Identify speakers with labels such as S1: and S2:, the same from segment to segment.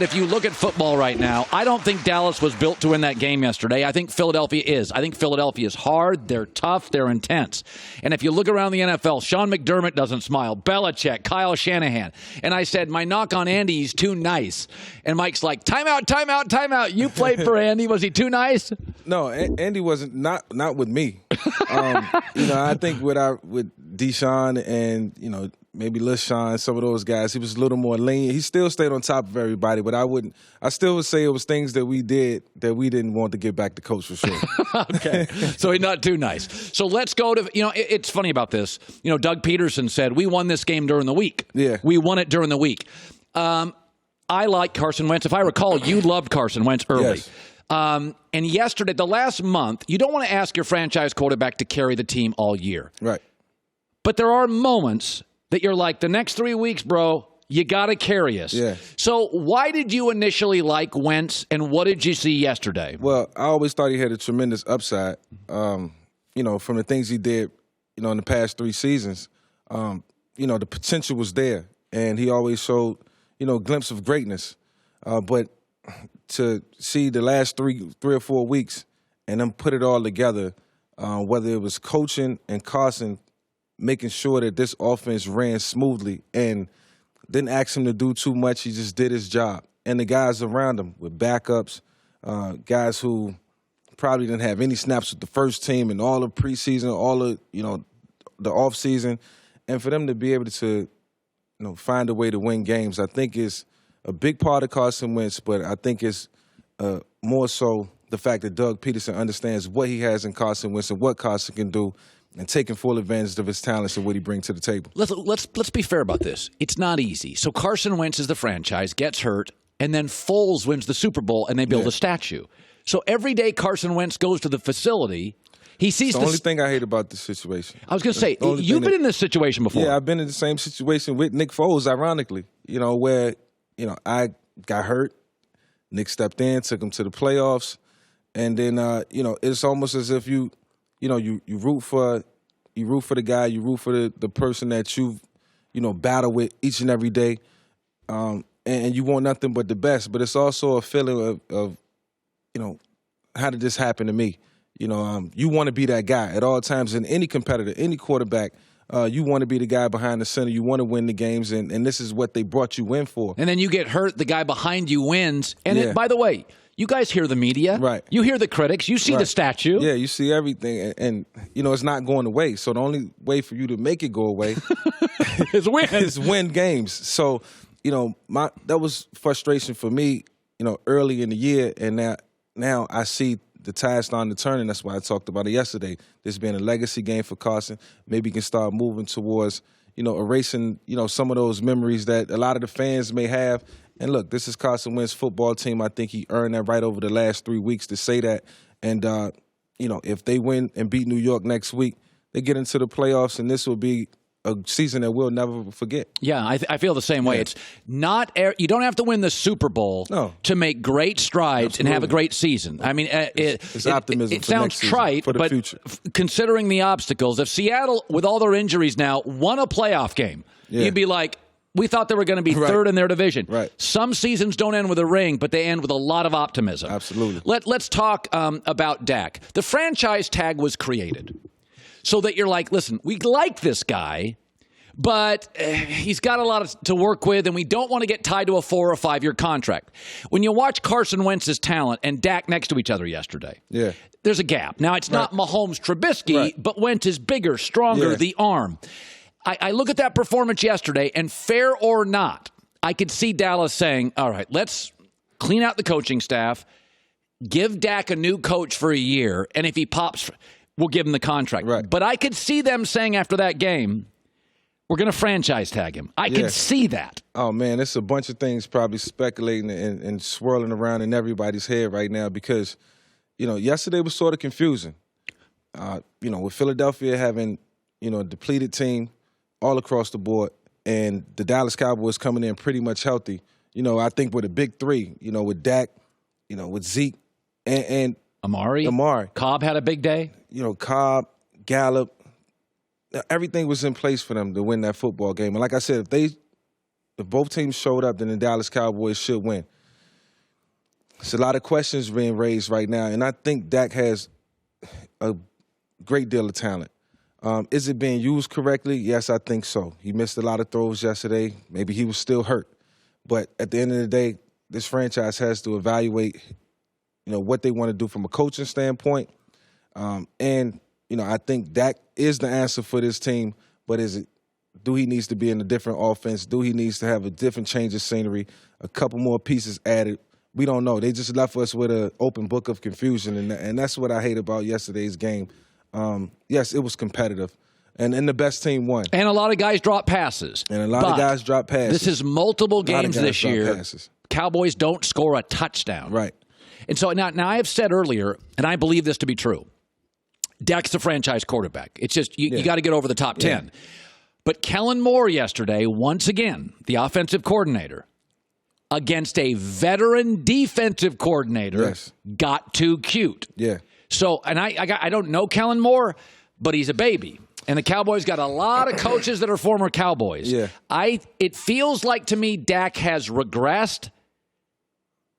S1: If you look at football right now, I don't think Dallas was built to win that game yesterday. I think Philadelphia is. I think Philadelphia is hard. They're tough. They're intense. And if you look around the NFL, Sean McDermott doesn't smile. Belichick, Kyle Shanahan. And I said, my knock on Andy, he's too nice. And Mike's like, timeout, timeout, timeout. You played for Andy. Was he too nice?
S2: No, Andy wasn't. Not with me. I think with Deshaun and, maybe LaShawn, some of those guys, he was a little more lean. He still stayed on top of everybody, but I still would say it was things that we did that we didn't want to get back to coach for sure.
S1: Okay. So he's not too nice. So let's go to, it's funny about this. Doug Peterson said, we won this game during the week.
S2: Yeah.
S1: We won it during the week. I like Carson Wentz. If I recall, you loved Carson Wentz early.
S2: Yes.
S1: And yesterday, the last month, you don't want to ask your franchise quarterback to carry the team all year.
S2: Right.
S1: But there are moments that you're like, the next 3 weeks, bro, you got to carry us.
S2: Yeah.
S1: So why did you initially like Wentz, and what did you see yesterday?
S2: Well, I always thought he had a tremendous upside, from the things he did, in the past 3 seasons. The potential was there, and he always showed, a glimpse of greatness. But to see the last three or 4 weeks and then put it all together, whether it was coaching and Carson making sure that this offense ran smoothly and didn't ask him to do too much. He just did his job. And the guys around him with backups, guys who probably didn't have any snaps with the first team and all of preseason, all of, the offseason. And for them to be able to, find a way to win games, I think is a big part of Carson Wentz, but I think it's more so the fact that Doug Peterson understands what he has in Carson Wentz and what Carson can do, and taking full advantage of his talents and what he brings to the table.
S1: Let's be fair about this. It's not easy. So Carson Wentz is the franchise, gets hurt, and then Foles wins the Super Bowl, and they build a statue. So every day Carson Wentz goes to the facility, he sees
S2: the only thing I hate about this situation.
S1: I was going to say, you've been in this situation before.
S2: Yeah, I've been in the same situation with Nick Foles, ironically, where, I got hurt. Nick stepped in, took him to the playoffs. And then, it's almost as if you root for the guy, you root for the person that you've, battle with each and every day, and you want nothing but the best. But it's also a feeling of how did this happen to me? You want to be that guy at all times. In any competitor, any quarterback, you want to be the guy behind the center. You want to win the games, and this is what they brought you in for.
S1: And then you get hurt, the guy behind you wins. And by the way, you guys hear the media.
S2: Right.
S1: You hear the critics. You see the statue.
S2: Yeah, you see everything. And it's not going away. So the only way for you to make it go away is win games. So, that was frustration for me, early in the year. And now I see the tide starting to turn, and that's why I talked about it yesterday. This being a legacy game for Carson. Maybe he can start moving towards, erasing, some of those memories that a lot of the fans may have. And look, this is Carson Wentz's football team. I think he earned that right over the last 3 weeks to say that. And, if they win and beat New York next week, they get into the playoffs, and this will be a season that we'll never forget.
S1: Yeah, I feel the same way.
S2: Yeah.
S1: It's not you don't have to win the Super Bowl to make great strides and have a great season. I mean,
S2: it's optimism.
S1: It sounds trite,
S2: for the
S1: but
S2: future.
S1: Considering the obstacles, if Seattle, with all their injuries now, won a playoff game, you'd be like, we thought they were going to be third in their division.
S2: Right.
S1: Some seasons don't end with a ring, but they end with a lot of optimism.
S2: Absolutely.
S1: Let's talk about Dak. The franchise tag was created so that you're like, listen, we like this guy, but he's got a lot to work with, and we don't want to get tied to a 4 or 5 year contract. When you watch Carson Wentz's talent and Dak next to each other yesterday, there's a gap. Now, it's not Mahomes-Trubisky, but Wentz is bigger, stronger, the arm. I look at that performance yesterday, and fair or not, I could see Dallas saying, all right, let's clean out the coaching staff, give Dak a new coach for a year, and if he pops, we'll give him the contract.
S2: Right.
S1: But I could see them saying after that game, we're going to franchise tag him. I can see that.
S2: Oh, man, it's a bunch of things probably speculating and swirling around in everybody's head right now because, yesterday was sort of confusing. With Philadelphia having, a depleted team all across the board and the Dallas Cowboys coming in pretty much healthy, I think with a big three, with Dak, with Zeke and
S1: Amari. Cobb had a big day.
S2: Cobb, Gallup, everything was in place for them to win that football game. And like I said, if both teams showed up, then the Dallas Cowboys should win. It's a lot of questions being raised right now, and I think Dak has a great deal of talent. Is it being used correctly? Yes, I think so. He missed a lot of throws yesterday. Maybe he was still hurt. But at the end of the day, this franchise has to evaluate, what they want to do from a coaching standpoint. And I think Dak is the answer for this team, but do he needs to be in a different offense? Do he needs to have a different change of scenery, a couple more pieces added? We don't know. They just left us with an open book of confusion, and that's what I hate about yesterday's game. Yes, it was competitive, and the best team won.
S1: And a lot of guys dropped passes.
S2: And a lot of guys dropped passes.
S1: This is multiple games this year.
S2: Passes.
S1: Cowboys don't score a touchdown.
S2: Right.
S1: And so now I have said earlier, and I believe this to be true, Dak's the franchise quarterback. It's just you got to get over the top 10. But Kellen Moore yesterday, once again, the offensive coordinator, against a veteran defensive coordinator, got too cute.
S2: Yeah.
S1: So, and I don't know Kellen Moore, but he's a baby. And the Cowboys got a lot of coaches that are former Cowboys.
S2: Yeah.
S1: It feels like to me Dak has regressed,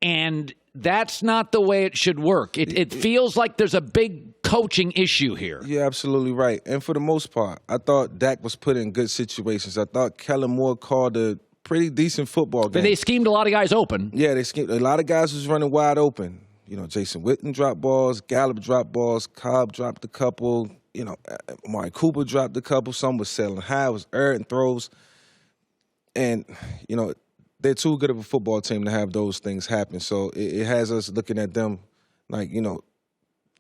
S1: and that's not the way it should work. It feels like there's a big coaching issue here.
S2: You're absolutely right. And for the most part, I thought Dak was put in good situations. I thought Kellen Moore called a pretty decent football game.
S1: But they schemed a lot of guys open.
S2: Yeah, they schemed. A lot of guys was running wide open. Jason Witten dropped balls, Gallup dropped balls, Cobb dropped a couple, Amari Cooper dropped a couple. Some was selling high, was errant throws. And, they're too good of a football team to have those things happen. So it has us looking at them like,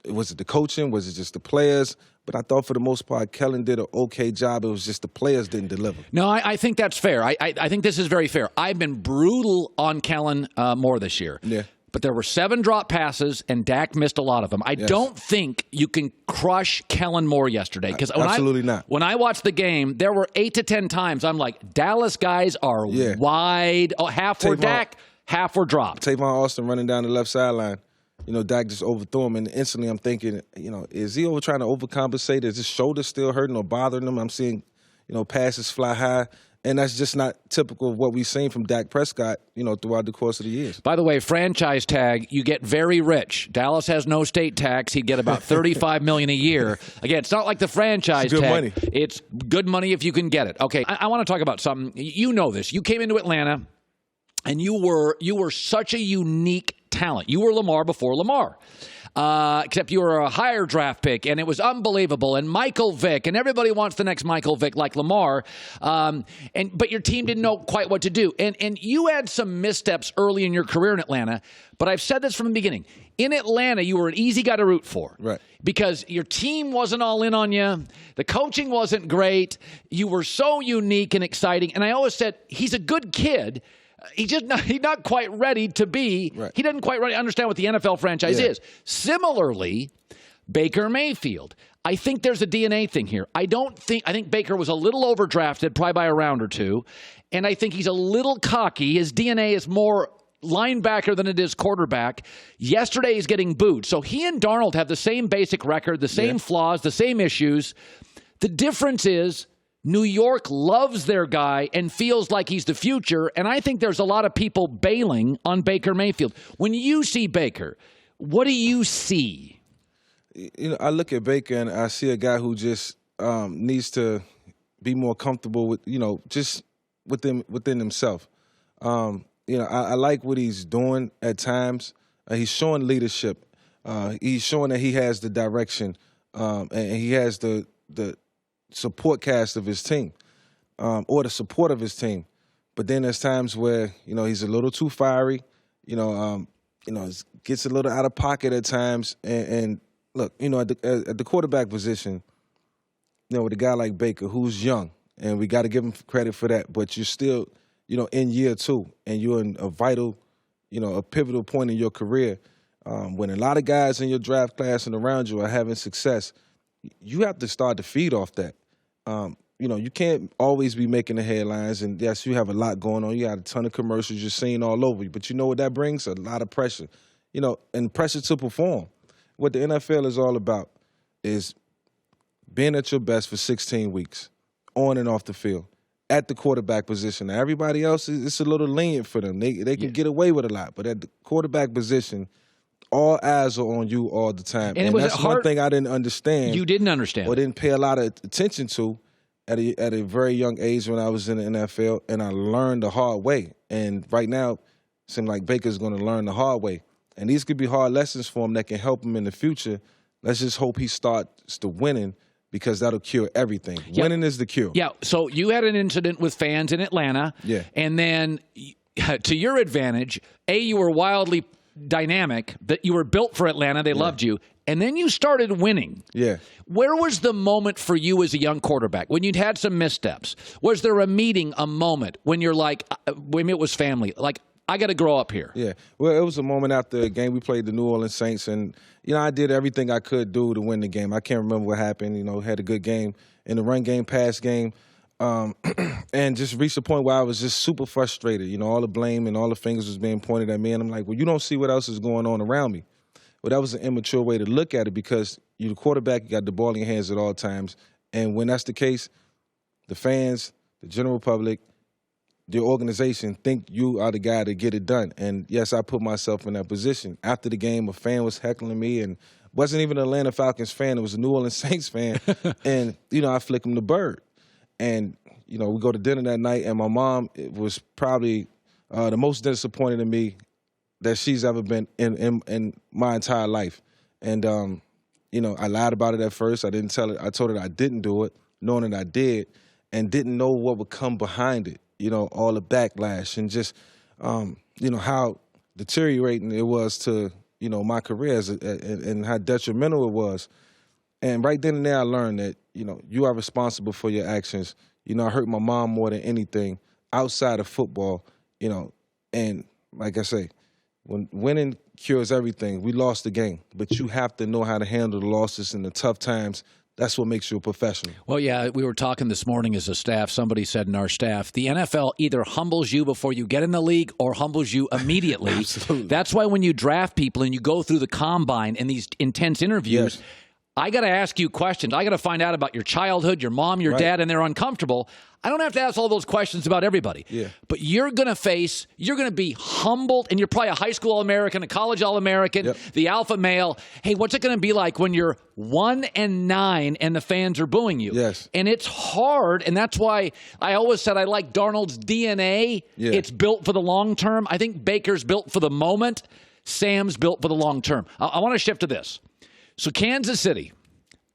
S2: was it the coaching? Was it just the players? But I thought for the most part, Kellen did an okay job. It was just the players didn't deliver.
S1: No, I think that's fair. I think this is very fair. I've been brutal on Kellen Moore this year.
S2: Yeah.
S1: But there were 7 drop passes, and Dak missed a lot of them. I don't think you can crush Kellen Moore yesterday.
S2: Absolutely not.
S1: When I watched the game, there were 8 to 10 times I'm like, Dallas guys are wide. Oh, half were Dak, half were dropped.
S2: Tavon Austin running down the left sideline. Dak just overthrew him, and instantly I'm thinking, is he trying to overcompensate? Is his shoulder still hurting or bothering him? I'm seeing, passes fly high. And that's just not typical of what we've seen from Dak Prescott, throughout the course of the years.
S1: By the way, franchise tag, you get very rich. Dallas has no state tax. He'd get about $35 million a year. Again, it's not like the franchise
S2: tag.
S1: Money. It's good money if you can get it. Okay, I want to talk about something. You know this. You came into Atlanta, and you were such a unique talent. You were Lamar before Lamar. Except you were a higher draft pick, and it was unbelievable. And Michael Vick, and everybody wants the next Michael Vick like Lamar. But your team didn't know quite what to do. And you had some missteps early in your career in Atlanta. But I've said this from the beginning. In Atlanta, you were an easy guy to root for.
S2: Right.
S1: Because your team wasn't all in on you. The coaching wasn't great. You were so unique and exciting. And I always said, he's a good kid. He's not quite ready to be.
S2: Right.
S1: He doesn't quite really understand what the NFL franchise is. Similarly, Baker Mayfield. I think there's a DNA thing here. I think Baker was a little overdrafted, probably by a round or two, and I think he's a little cocky. His DNA is more linebacker than it is quarterback. Yesterday he's getting booed. So he and Darnold have the same basic record, the same flaws, the same issues. The difference is New York loves their guy and feels like he's the future, and I think there's a lot of people bailing on Baker Mayfield. When you see Baker, what do you see?
S2: I look at Baker and I see a guy who just needs to be more comfortable with, just within himself. I like what he's doing at times. He's showing leadership. He's showing that he has the direction, and he has the support cast of his team, or the support of his team. But then there's times where, he's a little too fiery, gets a little out of pocket at times. And look, at the quarterback position, with a guy like Baker, who's young, and we got to give him credit for that, but you're still, in year 2, and you're in a vital, a pivotal point in your career. When a lot of guys in your draft class and around you are having success, you have to start to feed off that. You can't always be making the headlines, and yes, you have a lot going on. You got a ton of commercials you're seeing all over you, but you know what that brings? A lot of pressure, and pressure to perform. What the NFL is all about is being at your best for 16 weeks, on and off the field, at the quarterback position. Now, everybody else, it's a little lenient for them. They can get away with a lot. But at the quarterback position, all eyes are on you all the time. And that's one thing I didn't understand.
S1: You didn't understand.
S2: Or didn't pay a lot of attention to at a very young age when I was in the NFL, and I learned the hard way. And right now, it seems like Baker's going to learn the hard way. And these could be hard lessons for him that can help him in the future. Let's just hope he starts to winning, because that'll cure everything. Yeah. Winning is the cure.
S1: Yeah, so you had an incident with fans in Atlanta.
S2: Yeah.
S1: And then, to your advantage, you were wildly dynamic, that you were built for Atlanta. They loved you. And then you started winning.
S2: Yeah.
S1: Where was the moment for you as a young quarterback when you'd had some missteps? Was there a meeting, a moment when you're like, maybe it was family, like, I got to grow up here?
S2: Yeah. Well, it was a moment after a game we played the New Orleans Saints, and, I did everything I could do to win the game. I can't remember what happened. Had a good game in the run game, pass game, and just reached a point where I was just super frustrated. All the blame and all the fingers was being pointed at me, and I'm like, well, you don't see what else is going on around me. Well, that was an immature way to look at it, because you're the quarterback, you got the ball in your hands at all times. And when that's the case, the fans, the general public, the organization think you are the guy to get it done. And, yes, I put myself in that position. After the game, a fan was heckling me, and wasn't even an Atlanta Falcons fan. It was a New Orleans Saints fan. And, I flicked him the bird. And, we go to dinner that night, and my mom was probably the most disappointed in me that she's ever been in my entire life. And, I lied about it at first. I didn't tell her. I told her I didn't do it, knowing that I did, and didn't know what would come behind it, all the backlash, and just, how deteriorating it was to, my career and how detrimental it was. And right then and there, I learned that, you are responsible for your actions. I hurt my mom more than anything outside of football, and like I say, when winning cures everything, we lost the game, but you have to know how to handle the losses in the tough times. That's what makes you a professional.
S1: Well, yeah, we were talking this morning as a staff. Somebody said in our staff, the NFL either humbles you before you get in the league or humbles you immediately.
S2: Absolutely.
S1: That's why when you draft people and you go through the combine and these intense interviews,
S2: yes,
S1: I got to ask you questions. I got to find out about your childhood, your mom, your dad, and they're uncomfortable. I don't have to ask all those questions about everybody.
S2: Yeah.
S1: But you're going to be humbled, and you're probably a high school All-American, a college All-American, the alpha male. Hey, what's it going to be like when you're 1-9 and the fans are booing you?
S2: Yes.
S1: And it's hard, and that's why I always said I like Darnold's DNA.
S2: Yeah.
S1: It's built for the long term. I think Baker's built for the moment. Sam's built for the long term. I want to shift to this. So Kansas City,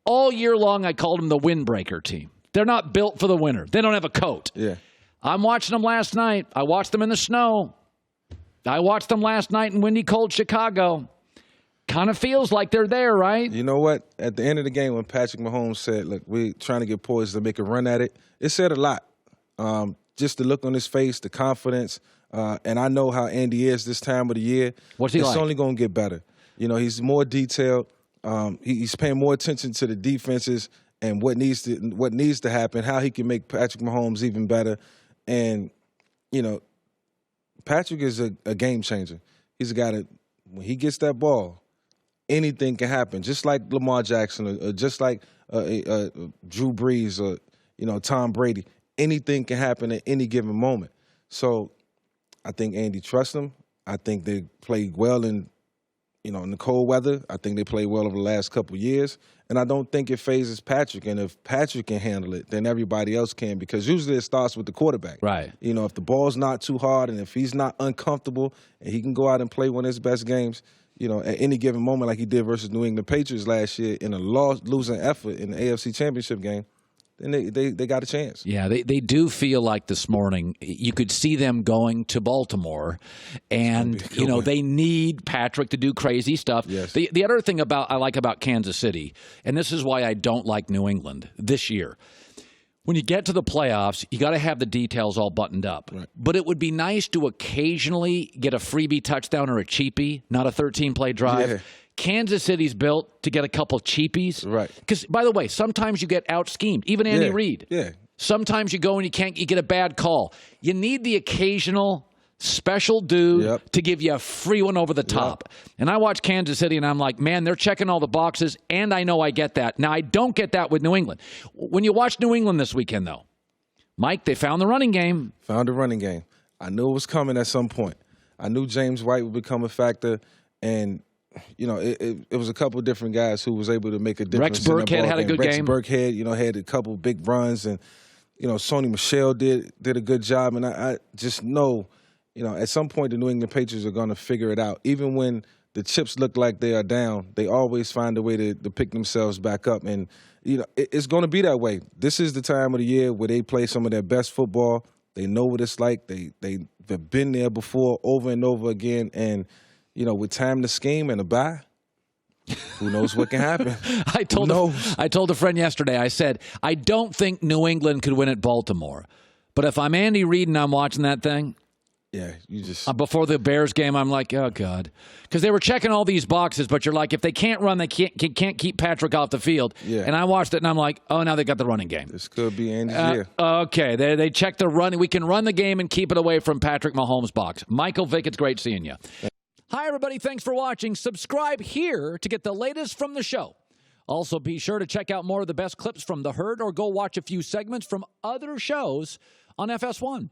S1: all year long I called them the windbreaker team. They're not built for the winter. They don't have a coat.
S2: Yeah.
S1: I'm watching them last night. I watched them in the snow. I watched them last night in windy, cold Chicago. Kind of feels like they're there, right?
S2: You know what? At the end of the game, when Patrick Mahomes said, look, we're trying to get poised to make a run at it, it said a lot. Just the look on his face, the confidence, and I know how Andy is this time of the year.
S1: What's he like?
S2: It's only going to get better. He's more detailed. He's paying more attention to the defenses and what needs to happen, how he can make Patrick Mahomes even better. And, Patrick is a game changer. He's a guy that when he gets that ball, anything can happen, just like Lamar Jackson or just like Drew Brees or, Tom Brady. Anything can happen at any given moment. So I think Andy trusts him. I think they play well in the cold weather. I think they played well over the last couple of years. And I don't think it phases Patrick. And if Patrick can handle it, then everybody else can, because usually it starts with the quarterback.
S1: Right.
S2: If the ball's not too hard and if he's not uncomfortable and he can go out and play one of his best games, at any given moment like he did versus New England Patriots last year in a losing effort in the AFC Championship game, then they got a chance.
S1: Yeah, they do feel like this morning you could see them going to Baltimore, and they need Patrick to do crazy stuff.
S2: Yes.
S1: The other thing I like about Kansas City, and this is why I don't like New England this year, when you get to the playoffs, you got to have the details all buttoned up.
S2: Right.
S1: But it would be nice to occasionally get a freebie touchdown or a cheapie, not a 13-play drive.
S2: Yeah.
S1: Kansas City's built to get a couple cheapies.
S2: Right.
S1: Because, by the way, sometimes you get out-schemed. Even Andy Reid.
S2: Yeah.
S1: Sometimes you go and you get a bad call. You need the occasional special dude to give you a free one over the top. And I watch Kansas City, and I'm like, man, they're checking all the boxes, and I know I get that. Now, I don't get that with New England. When you watch New England this weekend, though, Mike, they found the running game.
S2: Found the running game. I knew it was coming at some point. I knew James White would become a factor, and it was a couple of different guys who was able to make a difference.
S1: Rex Burkhead had a good game.
S2: Rex Burkhead, had a couple of big runs, and Sony Michel did a good job. And I just know, at some point the New England Patriots are going to figure it out. Even when the chips look like they are down, they always find a way to pick themselves back up. And it's going to be that way. This is the time of the year where they play some of their best football. They know what it's like. They've been there before, over and over again, and. With time to scheme and a bye, who knows what can happen?
S1: I told a friend yesterday, I said, I don't think New England could win at Baltimore. But if I'm Andy Reid and I'm watching that thing,
S2: yeah, you just
S1: before the Bears game, I'm like, oh, God. Because they were checking all these boxes, but you're like, if they can't run, they can't keep Patrick off the field.
S2: Yeah.
S1: And I watched it, and I'm like, oh, now they got the running game.
S2: This could be Andy's year.
S1: Okay, they checked the running. We can run the game and keep it away from Patrick Mahomes' box. Michael Vick, it's great seeing you. Hi, everybody. Thanks for watching. Subscribe here to get the latest from the show. Also, be sure to check out more of the best clips from The Herd or go watch a few segments from other shows on FS1.